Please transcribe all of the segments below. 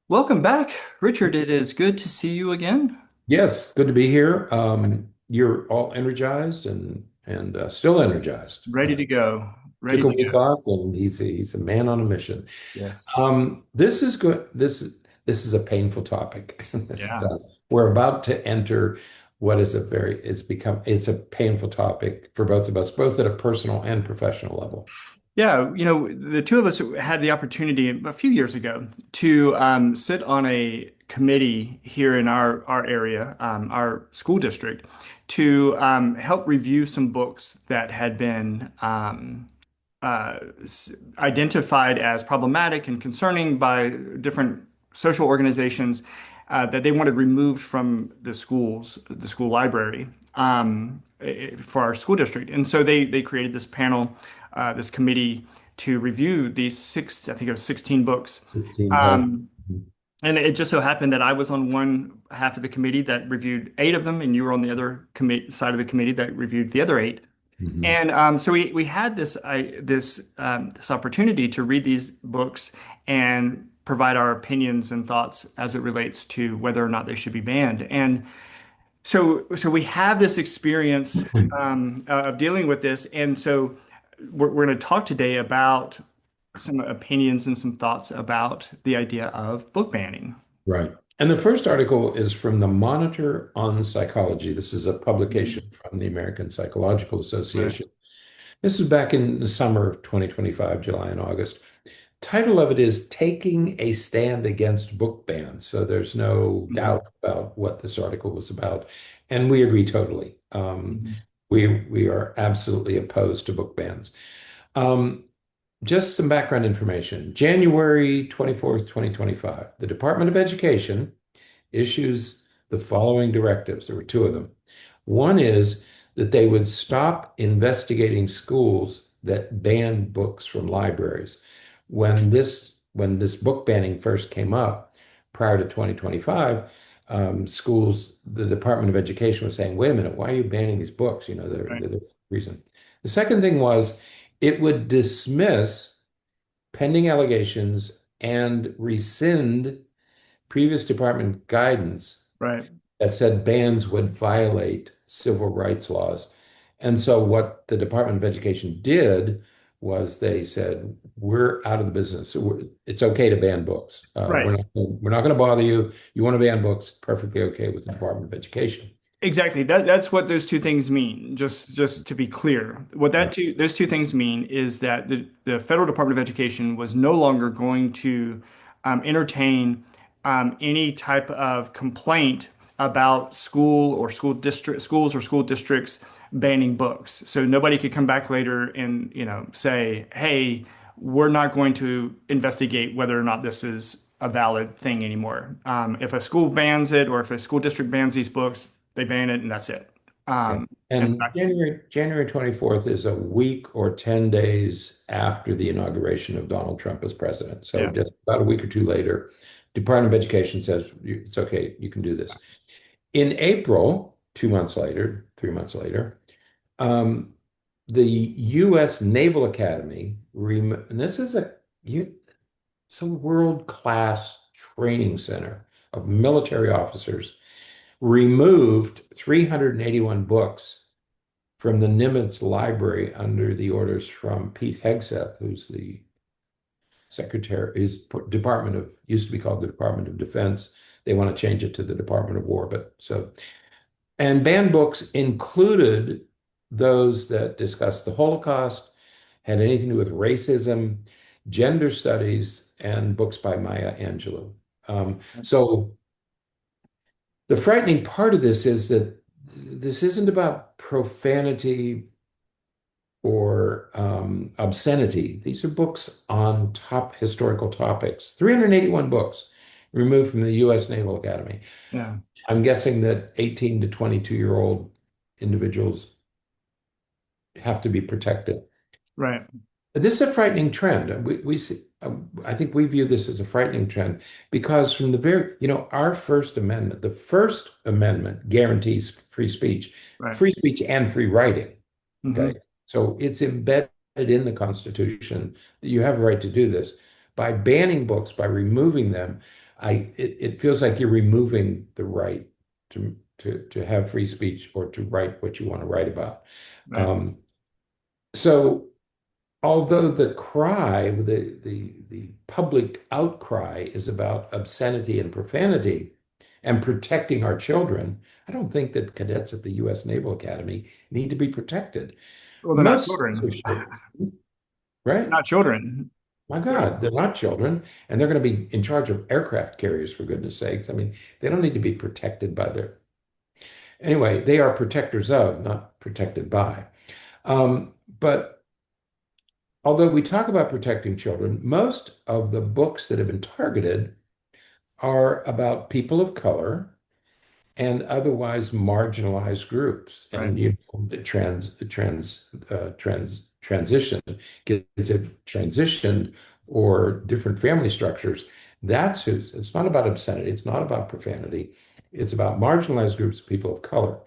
Welcome back, Richard. It is good to see you again. Yes, good to be here. You're all energized and still energized. Ready to go. Took Ready a to week go. off, and he's a man on a mission. Yes. This is good. This is a painful topic. Yeah. We're about to enter what is it's a painful topic for both of us, both at a personal and professional level. Yeah. The two of us had the opportunity a few years ago to sit on a committee here in our area, our school district, to help review some books that had been identified as problematic and concerning by different social organizations that they wanted removed from the school library for our school district. And so they created this panel, this committee to review these I think it was 16 books. 16 titles. Um, and it just so happened that I was on one half of the committee that reviewed eight of them, and you were on the other side of the committee that reviewed the other eight. Mhm. And so we had this opportunity to read these books and provide our opinions and thoughts as it relates to whether or not they should be banned. And so we have this experience of dealing with this, and so we're going to talk today about some opinions and some thoughts about the idea of book banning. Right. And the first article is from the Monitor on Psychology. This is a Mhm. publication from the American Psychological Right. Association. This is back in the summer of 2025, July and August. Title of it is Taking a Stand Against Book Bans. So there's no Mhm. doubt about what this article was about. And we agree totally. Mhm. We are absolutely opposed to book bans. Um, just some background information. January 24th, 2025, the Department of Education issues the following directives. There were two of them. One is that they would stop investigating schools that ban books from libraries. When this book banning first came up prior to 2025, the Department of Education was saying, wait a minute, why are you banning these books? Right. There's a reason. The second thing was it would dismiss pending allegations and rescind previous department guidance Right. that said bans would violate civil rights laws. And so what the Department of Education did was they said, we're out of the business. It's okay to ban books. Right. We're not going to bother you. You want to ban books, perfectly okay with the Department of Education. Exactly. That's what those two things mean. Just to be clear, what Right. those two things mean is that the Federal Department of Education was no longer going to entertain any type of complaint about schools or school districts banning books. So nobody could come back later and say, "Hey, we're not going to investigate whether or not this is a valid thing anymore." If a school bans it or if a school district bans these books, they ban it and that's it. Yeah. In And fact, January 24th is a week or 10 days after the inauguration of Donald Trump as president. So yeah, just about a week or two later, Department of Education says it's okay, you can do this. In April, 2 months later, 3 months later, um, the U.S. Naval Academy, and this is it's a world-class training center of military officers, removed 381 books from the Nimitz Library under the orders from Pete Hegseth, who's the secretary, used to be called the Department of Defense. They want to change it to the Department of War, and banned books included those that discussed the Holocaust, had anything to do with racism, gender studies, and books by Maya Angelou. So the frightening part of this is that this isn't about profanity or obscenity. These are books on top historical topics. 381 books removed from the U.S. Naval Academy. yeah, I'm guessing that 18 to 22-year-old individuals have to be protected. right. This is a frightening trend. We see. I think we view this as a frightening trend because from the our First Amendment, the First Amendment guarantees Right. free speech and free writing. Okay. Hmm. So it's embedded in the Constitution that you have a right to do this. By banning books, by removing them, it feels like you're removing the right to have free speech or to write what you want to write about. Right. Um, so although the public outcry is about obscenity and profanity and protecting our children, I don't think that cadets at the U.S. Naval Academy need to be protected. Well, they're not Most children. censorship, right? Not children. My They're, God, they're not children, and they're going to be in charge of aircraft carriers, for goodness sakes. I mean, they don't need to be protected by their. Anyway, they are protectors of, not protected by. But although we talk about protecting children, most of the books that have been targeted are about people of color and otherwise marginalized groups. right. And the transition, kids have transitioned or different family structures. It's not about obscenity, it's not about profanity, it's about marginalized groups of people of color.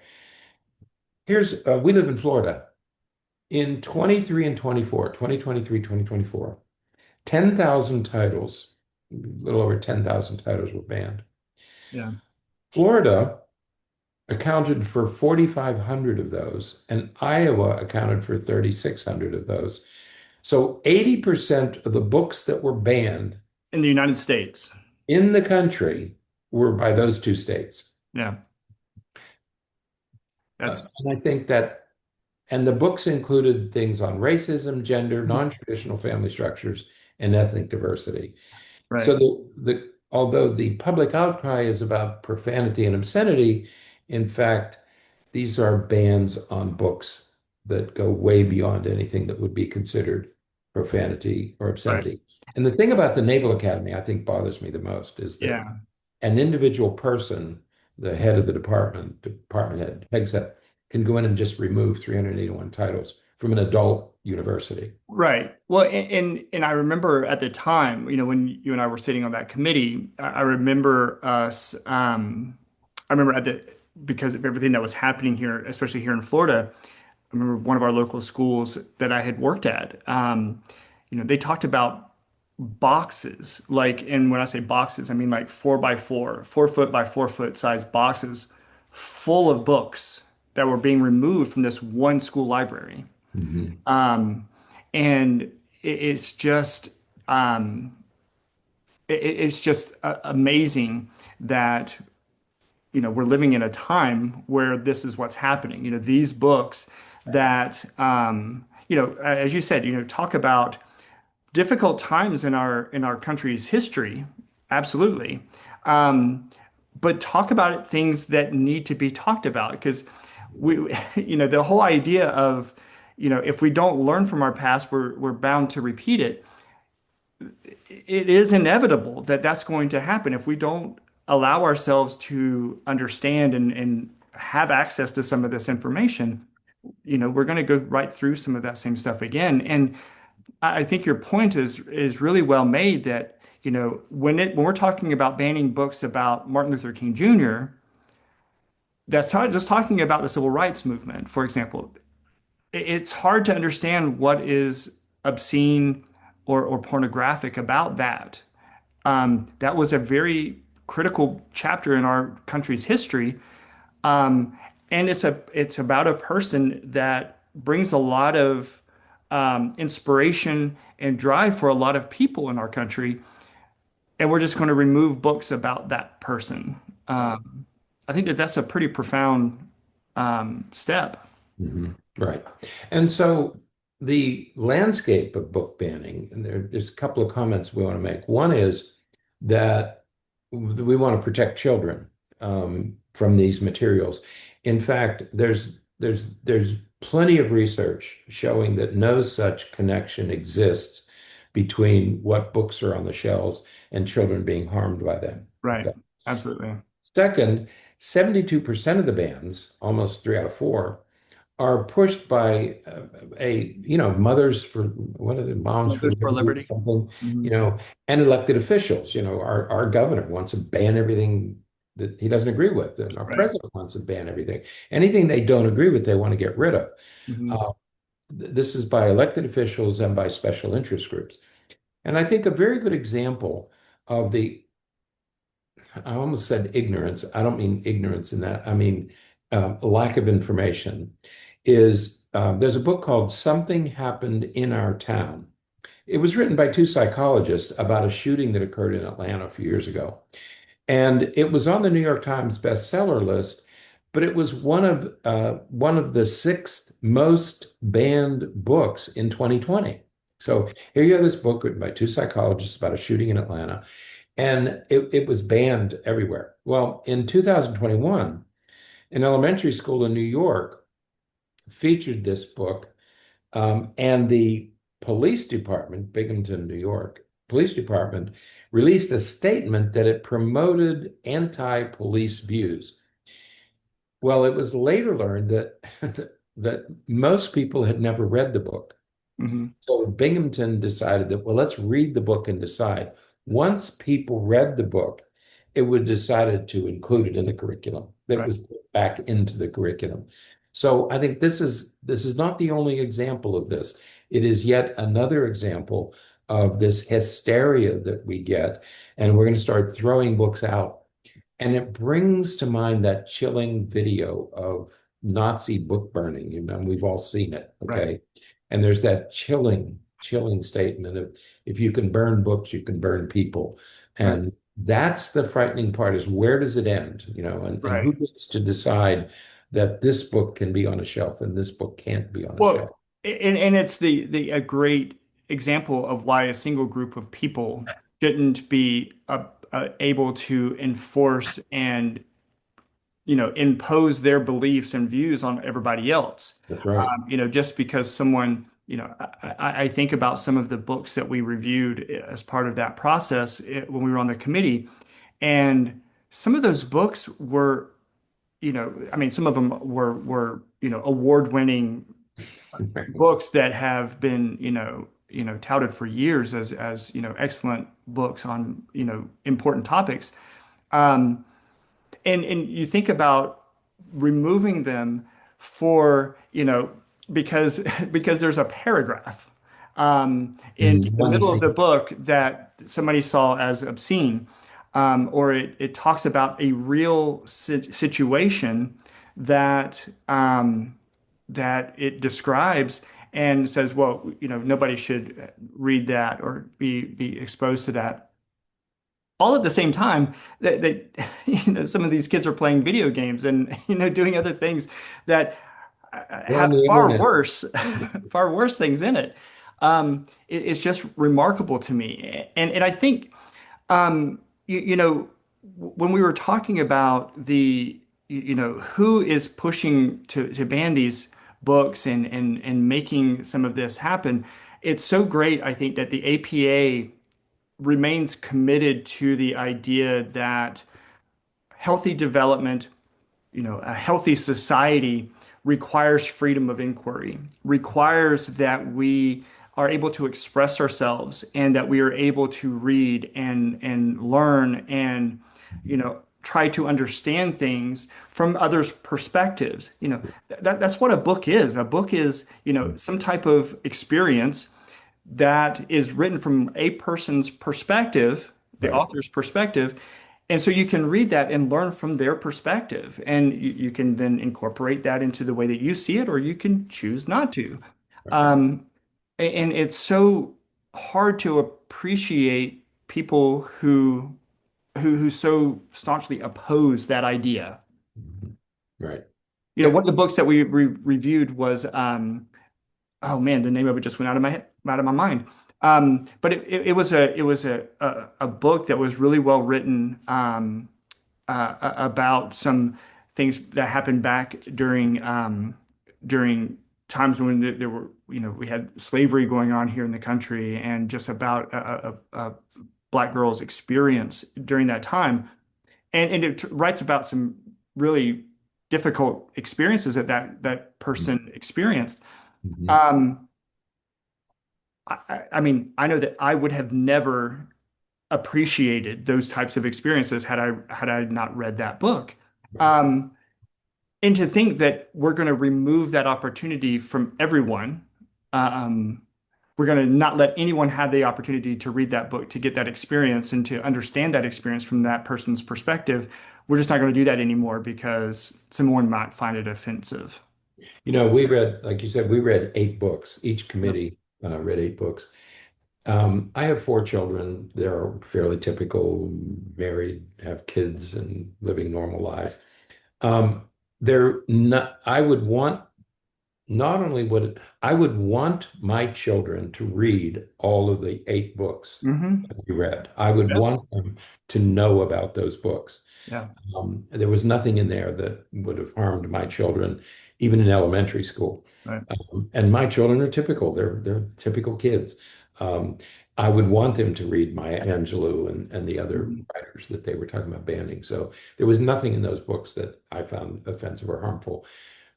We live in Florida. In 23 and 24, 2023, 2024, 10,000 titles, a little over 10,000 titles were banned. Yeah. Florida accounted for 4,500 of those, and Iowa accounted for 3,600 of those. So 80% of the books that were banned In the United States. in the country were by those two states. Yeah. That's And I think that, and the books included things on racism, gender, non-traditional family structures, and ethnic diversity. So right. although the public outcry is about profanity and obscenity, in fact, these are bans on books that go way beyond anything that would be considered profanity or Right. obscenity. And the thing about the Naval Academy I think bothers me the most is that Yeah. an individual person, the head of the department head, heads up, can go in and just remove 381 titles from an adult university. Right. Well, and I remember at the time, when you and I were sitting on that committee, I remember us. I remember because of everything that was happening here, especially here in Florida. I remember one of our local schools that I had worked at. They talked about boxes, like, and when I say boxes, I mean like 4 by 4, 4 foot by 4 foot size boxes full of books that were being removed from this one school library. Mhm. Um, and it's just it's just amazing that we're living in a time where this is what's happening. These books that as you said, talk about difficult times in our country's history, absolutely. But talk about things that need to be talked about because the whole idea of if we don't learn from our past, we're bound to repeat it. It is inevitable that that's going to happen if we don't allow ourselves to understand and have access to some of this information. We're going to go right through some of that same stuff again. And I think your point is really well made that, when we're talking about banning books about Martin Luther King Jr., that's not just talking about the civil rights movement, for example. It's hard to understand what is obscene or pornographic about that. That was a very critical chapter in our country's history. And it's about a person that brings a lot of inspiration and drive for a lot of people in our country. And we're just going to remove books about that person. I think that that's a pretty profound step. Right. And so the landscape of book banning, and there's a couple of comments we want to make. One is that we want to protect children from these materials. In fact, there's plenty of research showing that no such connection exists between what books are on the shelves and children being harmed by them. Right. Okay. Absolutely. Second, 72% of the bans, almost three out of four, are pushed by mothers for what is it, moms for Mothers for liberty or Liberty. something, Hmm. and elected officials. Our governor wants to ban everything that he doesn't agree with, and our Right. president wants to ban everything. Anything they don't agree with, they want to get rid of. Hmm. Uh, this is by elected officials and by special interest groups. And I think a very good example of I almost said ignorance. I don't mean ignorance in that. I mean lack of information. Is there's a book called Something Happened in Our Town. It was written by two psychologists about a shooting that occurred in Atlanta a few years ago. And it was on the New York Times bestseller list, but it was one of the sixth most banned books in 2020. So here you have this book written by two psychologists about a shooting in Atlanta, and it was banned everywhere. Well, in 2021, an elementary school in New York featured this book, and the police department, Binghamton, New York, police department released a statement that it promoted anti-police views. Well, it was later learned that that most people had never read the book. Hmm. So Binghamton decided that, well, let's read the book and decide. Once people read the book, it was decided to include it in the curriculum. That Right. was put back into the curriculum. So I think this is not the only example of this. It is yet another example of this hysteria that we get, and we're going to start throwing books out. And it brings to mind that chilling video of Nazi book burning. And we've all seen it, Right. okay? And there's that chilling statement of if you can burn books, you can burn people. Right. And that's the frightening part is where does it end? And Right. who gets to decide that this book can be on a shelf and this book can't be on a Well, shelf? and it's the a great example of why a single group of people shouldn't be able to enforce and impose their beliefs and views on everybody else. That's right. Just because someone, I think about some of the books that we reviewed as part of that process when we were on the committee, and some of those books were, I mean, some of them were, award-winning books that have been, touted for years as, excellent books on, important topics. Um, and you think about removing them for, because because there's a paragraph in the One middle of the scene. book that somebody saw as obscene, or it talks about a real situation that that it describes and says, well, nobody should read that or be exposed to that all at the same time that some of these kids are playing video games and doing other things that We're on have the far internet. worse far worse things in it. It's just remarkable to me, and I think when we were talking about who is pushing to ban these books and making some of this happen, it's so great, I think, that the APA remains committed to the idea that healthy development, a healthy society requires freedom of inquiry, requires that we are able to express ourselves and that we are able to read and learn and, try to understand things from others' perspectives. That's what a book is. A book is, some type of experience that is written from a person's perspective, the Right. author's perspective. And so you can read that and learn from their perspective. And you can then incorporate that into the way that you see it, or you can choose not to. Right. Um, and it's so hard to appreciate people who so staunchly oppose that idea. Mhm. Right. One Yep. of the books that we reviewed was oh man, the name of it just went out of my head, out of my mind. But it was a book that was really well written about some things that happened back during times when there were we had slavery going on here in the country and just about a black girl's experience during that time, and it writes about some really difficult experiences that that person experienced. Mhm. Um, I mean, I know that I would have never appreciated those types of experiences had I not read that book. Right. Um, and to think that we're going to remove that opportunity from everyone, um, we're going to not let anyone have the opportunity to read that book, to get that experience and to understand that experience from that person's perspective. We're just not going to do that anymore because someone might find it offensive. We read, like you said, we read 8 books. Each Yep. committee read 8 books. I have 4 children. They're fairly typical, married, have kids, and living normal lives. Um, they're not, I would want not only would I would want my children to read all of the 8 books Hmm. that we read. I would Yeah. want them to know about those books. Yeah. There was nothing in there that would have harmed my children, even in elementary school. Right. And my children are typical. They're typical kids. Um, I would want them to read Maya Angelou and the other Mhm. writers that they were talking about banning. So there was nothing in those books that I found offensive or harmful.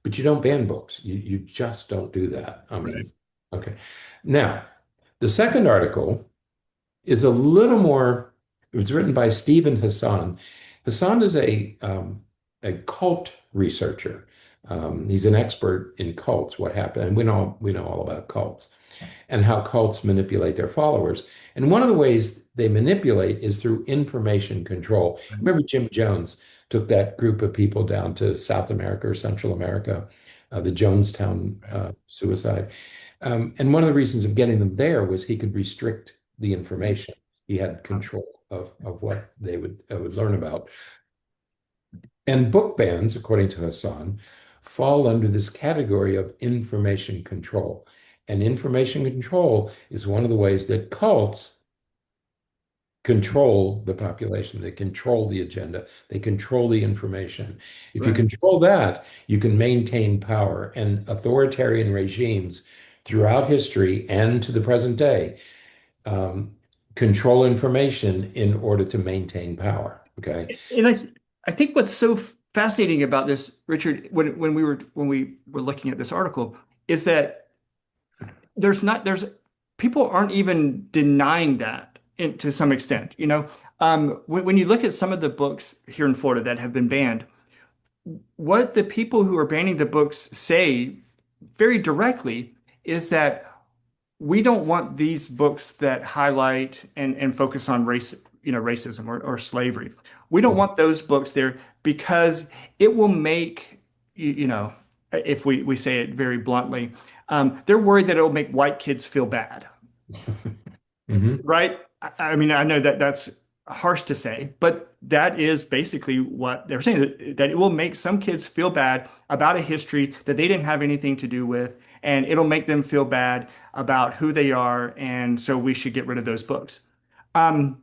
But you don't ban books. You just don't do that. I Right. mean, okay. Now, the second article is a little more, it was written by Stephen Hassan. Hassan is a cult researcher. He's an expert in cults, what happened, and we know all about cults and how cults manipulate their followers. And one of the ways they manipulate is through information control. Right. Remember, Jim Jones took that group of people down to South America or Central America, the Jonestown suicide. And one of the reasons of getting them there was he could restrict the information. He had control of what they would learn about. And book bans, according to Hassan, fall under this category of information control. And information control is one of the ways that cults control the population. They control the agenda. They control the information. If you Right. control that, you can maintain power. And authoritarian regimes throughout history and to the present day um, control information in order to maintain power. Okay. And I think what's so fascinating about this, Richard, when we were looking at this article, is that there's people aren't even denying that to some extent. When you look at some of the books here in Florida that have been banned, what the people who are banning the books say very directly is that we don't want these books that highlight and focus on racism or slavery. We don't want those books there because it will make, if we say it very bluntly, they're worried that it will make white kids feel bad, Mhm. right? I mean, I know that that's harsh to say, but that is basically what they're saying, that it will make some kids feel bad about a history that they didn't have anything to do with, and it'll make them feel bad about who they are, and so we should get rid of those books. Um,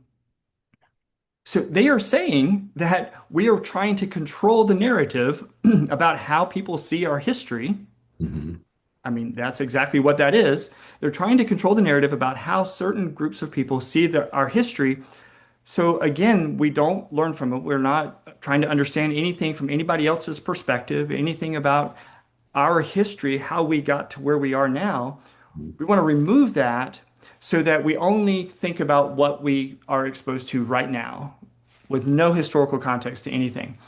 so they are saying that we are trying to control the narrative about how people see our history. Mhm. I mean, that's exactly what that is. They're trying to control the narrative about how certain groups of people see our history. So again, we don't learn from it. We're not trying to understand anything from anybody else's perspective, anything about our history, how we got to where we are now. We want to remove that so that we only think about what we are exposed to right now with no historical context to anything.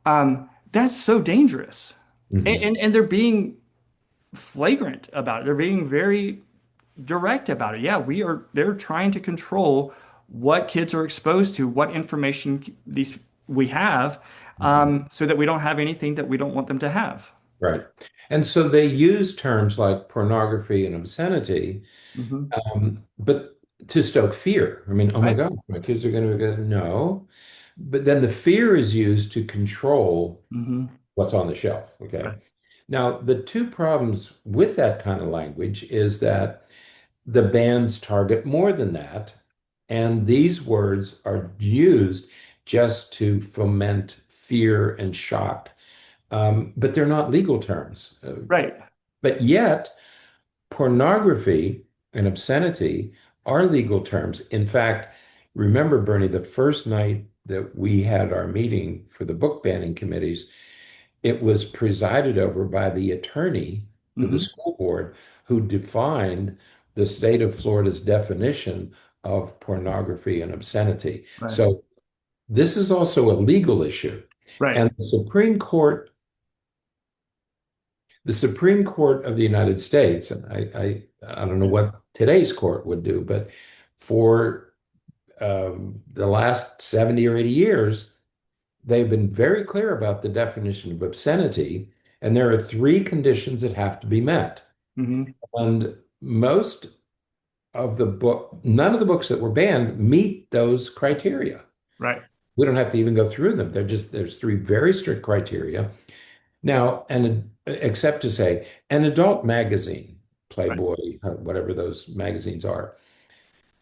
That's so dangerous. And, Mhm. and, and they're being flagrant about it. They're being very direct about it. Yeah, they're trying to control what kids are exposed to, what information these we have, Mhm. so that we don't have anything that we don't want them to have. Right. And so they use terms like pornography and obscenity, Hmm. but to stoke fear. I mean, oh my Right? God, my kids are going to go, no. But then the fear is used to control Hmm. what's on the shelf. Okay. Right. Now, the two problems with that kind of language is that the bans target more than that. And these words are used just to foment fear and shock. But they're not legal terms. Right. But yet, pornography and obscenity are legal terms. In fact, remember, Bernie, the first night that we had our meeting for the book banning committees, it was presided over by the attorney to the Hmm. school board who defined the state of Florida's definition of pornography and obscenity. Right. So this is also a legal issue. Right. And the Supreme Court of the United States, and I don't know what today's court would do, but for the last 70 or 80 years, they've been very clear about the definition of obscenity, and there are three conditions that have to be met. Hmm. And none of the books that were banned meet those criteria. Right. We don't have to even go through them. There's three very strict criteria. Now, and except to say, an adult magazine, Right. Playboy, whatever those magazines are,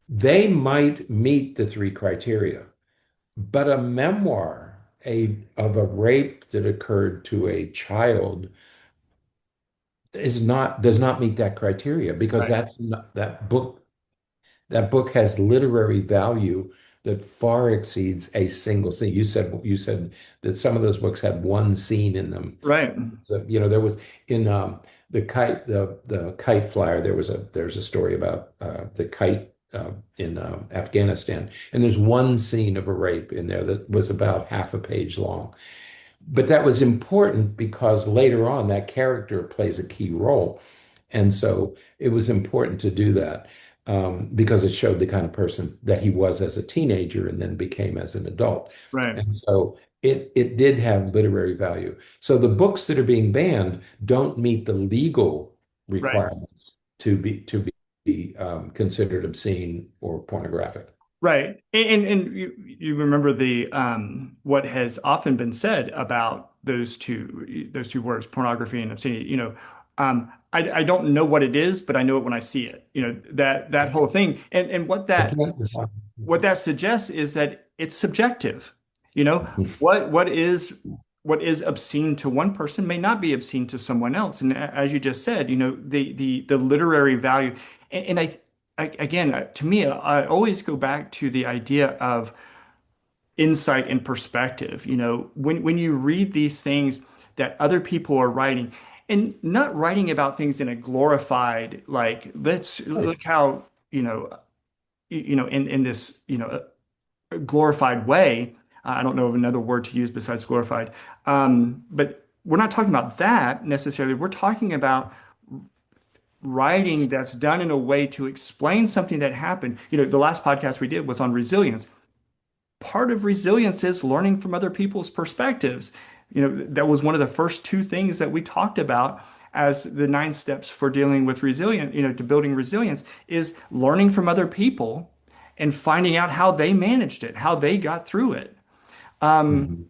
they might meet the three criteria. But a memoir of a rape that occurred to a child does not meet that criteria because Right. that book has literary value that far exceeds a single scene. You said that some of those books had one scene in them. Right. So, there was in the kite flyer, there's a story about the kite in Afghanistan, and there's one scene of a rape in there that was about half a page long. But that was important because later on that character plays a key role. And so it was important to do that because it showed the kind of person that he was as a teenager and then became as an adult. Right. And so it did have literary value. So the books that are being banned don't meet the legal Right. requirements to be considered obscene or pornographic. Right. And you remember the what has often been said about those two words, pornography and obscenity. I don't know what it is, but I know it when I see it. That whole thing. And what I that can't what that suggests is that it's subjective. You know, what is obscene to one person may not be obscene to someone else. And as you just said, the literary value, and again, to me, I always go back to the idea of insight and perspective. When you read these things that other people are writing, and not writing about things in a glorified, like, let's look how, in this, glorified way. I don't know of another word to use besides glorified. But we're not talking about that necessarily. We're talking about writing that's done in a way to explain something that happened. The last podcast we did was on resilience. Part of resilience is learning from other people's perspectives. That was one of the first two things that we talked about as the 9 steps for dealing with resilience, to building resilience is learning from other people and finding out how they managed it, how they got through it. Mhm.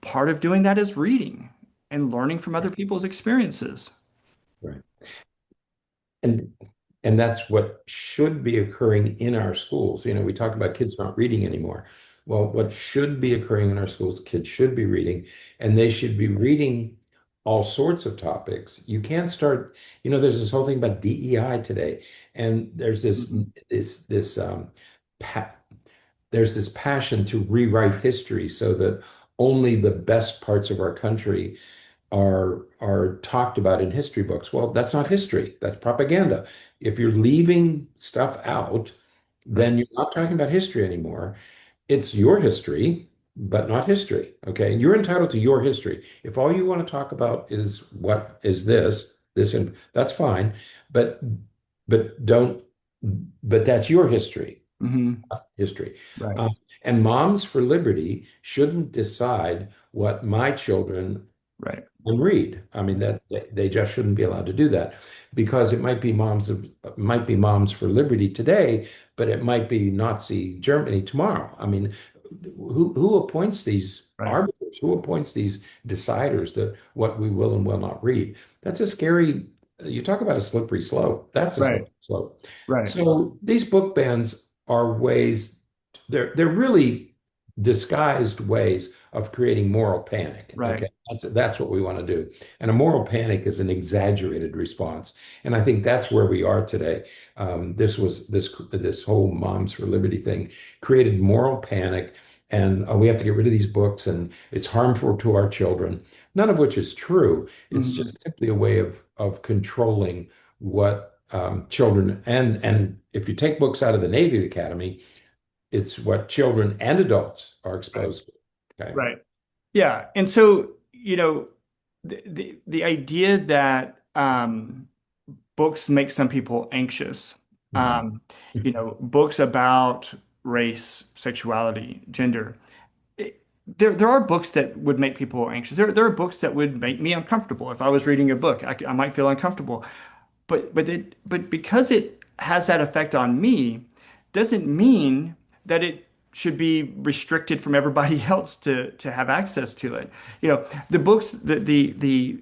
Part of doing that is reading and learning from other people's experiences. Right. And and that's what should be occurring in our schools. We talk about kids not reading anymore. Well, what should be occurring in our schools, kids should be reading, and they should be reading all sorts of topics. You can't start, there's this whole thing about DEI today, and Mhm. this pa there's this passion to rewrite history so that only the best parts of our country are talked about in history books. Well, that's not history. That's propaganda. If you're leaving stuff out, Right, then you're not talking about history anymore. It's your history, but not history. Okay. And you're entitled to your history. If all you want to talk about is what is this, and that's fine, but but don't but that's your hmm history. right, Um, and Moms for Liberty shouldn't decide what my children right, and read. I mean that they just shouldn't be allowed to do that because it might be Moms for Liberty today, but it might be Nazi Germany tomorrow. I mean, who appoints these right, arbiters? Who appoints these deciders that what we will and will not read? That's a scary. You talk about a slippery slope. That's a right, slippery slope. right, So these book bans are ways. They're really disguised ways of creating moral panic. right, Okay. That's what we want to do. And a moral panic is an exaggerated response. And I think that's where we are today. This whole Moms for Liberty thing created moral panic and oh, we have to get rid of these books and it's harmful to our children, none of which is true. It's Mhm. just simply a way of controlling what children and if you take books out of the Navy Academy, it's what children and adults are Right. exposed to. Okay. Right. Yeah. And so, the idea that books make some people anxious. Mhm. Um, books about race, sexuality, gender. There are books that would make people anxious. There are books that would make me uncomfortable. If I was reading a book, I might feel uncomfortable. But because it has that effect on me, doesn't mean that it should be restricted from everybody else to have access to it. The books, the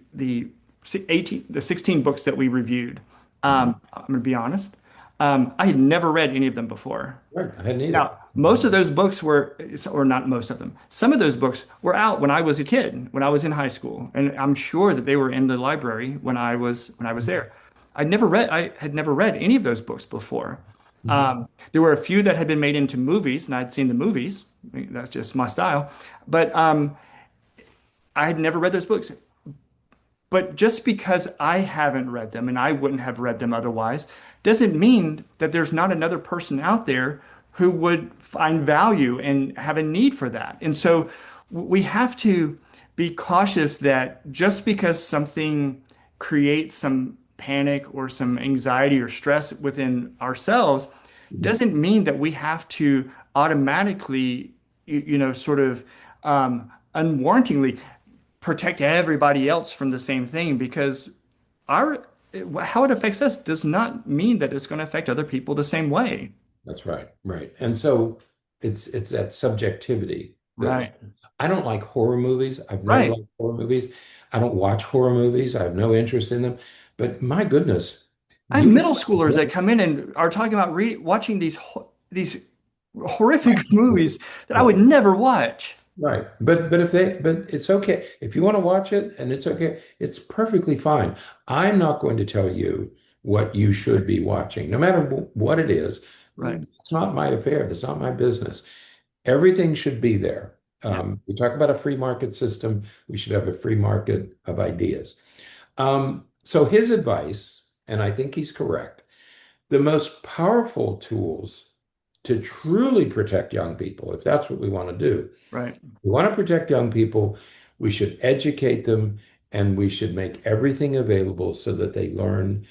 18, the 16 books that we reviewed. Mhm. I'm gonna be honest. I had never read any of them before. Right. I hadn't either. Now, most of those books were, or not most of them, some of those books were out when I was a kid, when I was in high school, and I'm sure that they were in the library when I was there. I had never read any of those books before. Mhm. There were a few that had been made into movies, and I'd seen the movies. That's just my style. But I had never read those books. But just because I haven't read them and I wouldn't have read them otherwise, doesn't mean that there's not another person out there who would find value and have a need for that. And so we have to be cautious that just because something creates some panic or some anxiety or stress within ourselves Mhm. doesn't mean that we have to automatically, sort of unwarrantingly protect everybody else from the same thing because our how it affects us does not mean that it's going to affect other people the same way. That's right, right. And so it's that subjectivity that Right. I don't like horror movies. I've never Right. liked horror movies. I don't watch horror movies. I have no interest in them. But my goodness, I have you can middle watch a schoolers that book. come in and are talking about watching these horrific movies that I Right. would never watch. Right. But it's okay. If you want to watch it and it's okay, it's perfectly fine. I'm not going to tell you what you should be watching, no matter what it is. Right. It's not my affair. That's not my business. Everything should be there. Yeah. We talk about a free market system. We should have a free market of ideas. So his advice, and I think he's correct, the most powerful tools to truly protect young people, if that's what we want to do, Right. we want to protect young people, we should educate them, and we should make everything available so that they learn,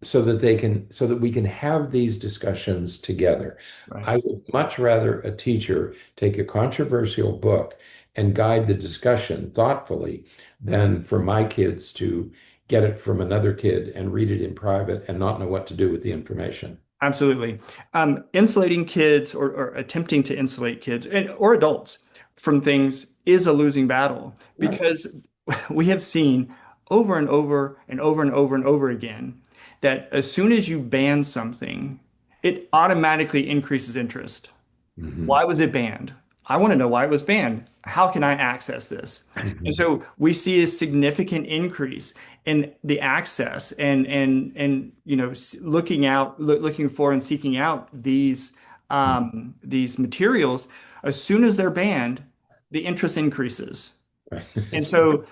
so that we can have these discussions together. Right. I would much rather a teacher take a controversial book and guide the discussion thoughtfully than for my kids to get it from another kid and read it in private and not know what to do with the information. Absolutely. Insulating kids or attempting to insulate kids or adults from things is a losing battle Right. because we have seen over and over and over and over and over again that as soon as you ban something, it automatically increases interest. Hmm. Why was it banned? I want to know why it was banned. How can I access this? And Hmm. so we see a significant increase in the access and looking for and seeking out these materials. As soon as they're banned, the interest increases. Right. And so,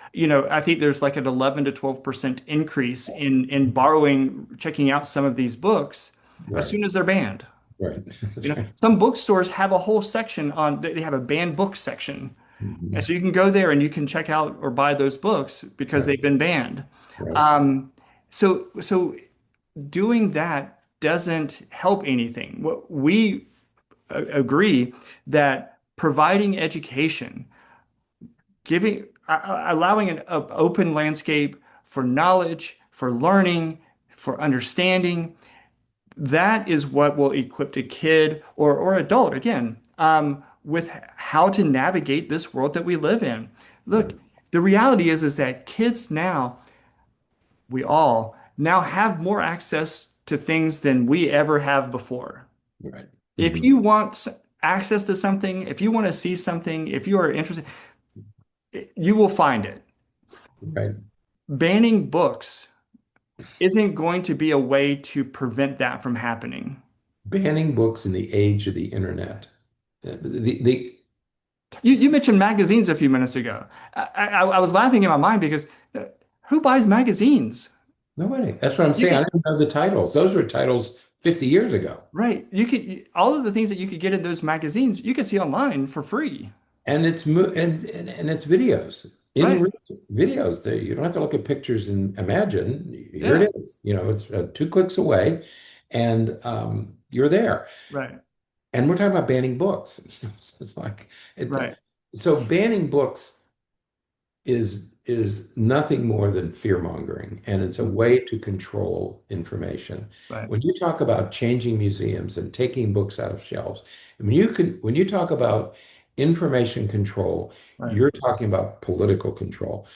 I think there's like an 11 to 12% increase in borrowing, checking out some of these books as Right. soon as they're banned. Right. That's right. Some bookstores have a whole section they have a banned book section. And Hmm. so you can go there and you can check out or buy those books because Right. they've been banned. Right. Um, so doing that doesn't help anything. What we agree that providing education, allowing an open landscape for knowledge, for learning, for understanding, that is what will equip a kid or adult again with how to navigate this world that we live in. Look, Right. the reality is that kids now, we all now have more access to things than we ever have before. Right. If Hmm. you want access to something, if you want to see something, if you are interested, you will find it. Right. Banning books isn't going to be a way to prevent that from happening. Banning books in the age of the internet. The You mentioned magazines a few minutes ago. I was laughing in my mind because uh, who buys magazines? Nobody. That's what I'm You saying. I could, don't know the titles. Those were titles 50 years ago. right. All of the things that you could get in those magazines, you can see online for free. And and it's videos in Right. real videos. There, you don't have to look at pictures and imagine. Here Yeah. it is. It's 2 clicks away, and you're there. Right. And we're talking about banning books. So it's like it. Right. So banning books is nothing more than fear mongering, and it's a Mm. way to control information. Right. When you talk about changing museums and taking books out of shelves, when you talk about information control, Right. you're talking about political control.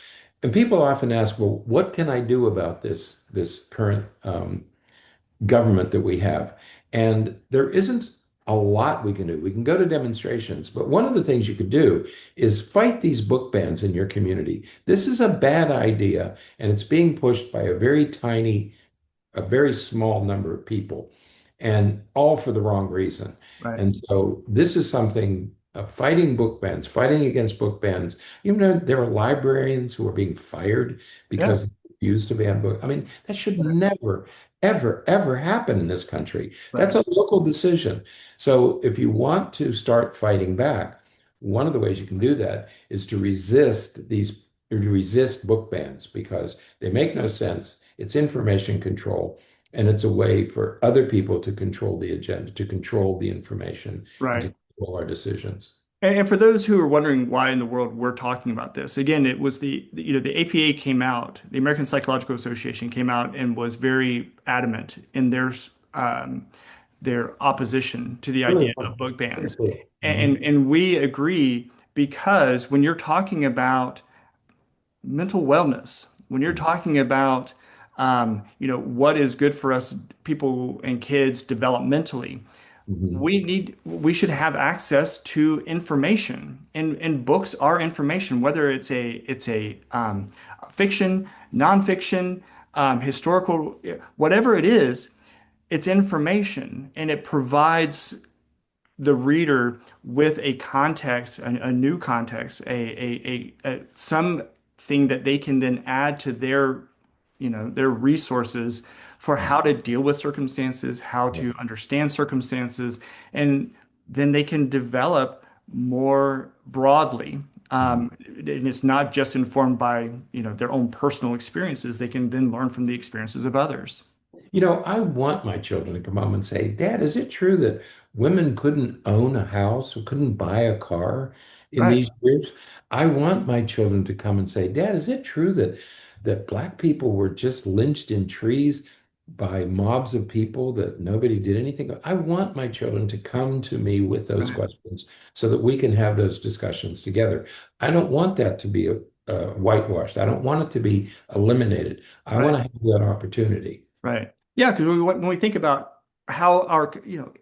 And people often ask, well, what can I do about this current government that we have? And there isn't a lot we can do. We can go to demonstrations, but one of the things you could do is fight these book bans in your community. This is a bad idea, and it's being pushed by a very small number of people, and all for the wrong reason. Right. And so this is something, fighting book bans, fighting against book bans. Even though there are librarians who are being fired Yeah. because they refuse to ban book. I mean, that should Right. never, ever, ever happen in this country. That's Right. a local decision. So if you want to start fighting back, one of the ways you can do that is to resist book bans because they make no sense. It's information control. And it's a way for other people to control the agenda, to control the information, and to Right. control our decisions. And for those who are wondering why in the world we're talking about this, again, it was the APA came out, the American Psychological Association came out and was very adamant in um, their opposition to the Really idea of wonderful. book Very bans. cool. And we agree because when you're talking about mental wellness, when you're talking about what is good for us people and kids developmentally, Mhm. we should have access to information, and books are information, whether it's a fiction, nonfiction, historical, whatever it is, it's information, and it provides the reader with a context, a new context, something that they can then add to their resources for how to deal with circumstances, how to understand circumstances, and then they can develop more broadly. And it's not just informed by, their own personal experiences. They can then learn from the experiences of others. I want my children to come home and say, Dad, is it true that women couldn't own a house or couldn't buy a car in Right, these years? I want my children to come and say, Dad, is it true that black people were just lynched in trees by mobs of people that nobody did anything? I want my children to come to me with those right, questions so that we can have those discussions together. I don't want that to be whitewashed. I don't want it to be eliminated. I want right. to have that opportunity. Right. Yeah, because when we think about how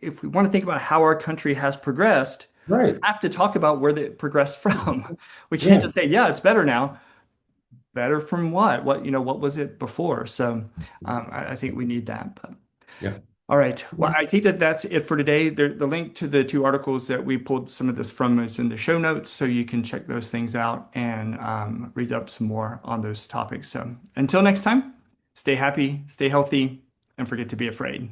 if we want to think about how our country has progressed, we Right. have to talk about where they progressed from. We can't Yeah. just say, yeah, it's better now. Better from what? What was it before? So I think we need that. But Yeah. all right. Well, Yeah. I think that that's it for today. The link to the two articles that we pulled some of this from is in the show notes, so you can check those things out and read up some more on those topics. So until next time, stay happy, stay healthy, and forget to be afraid.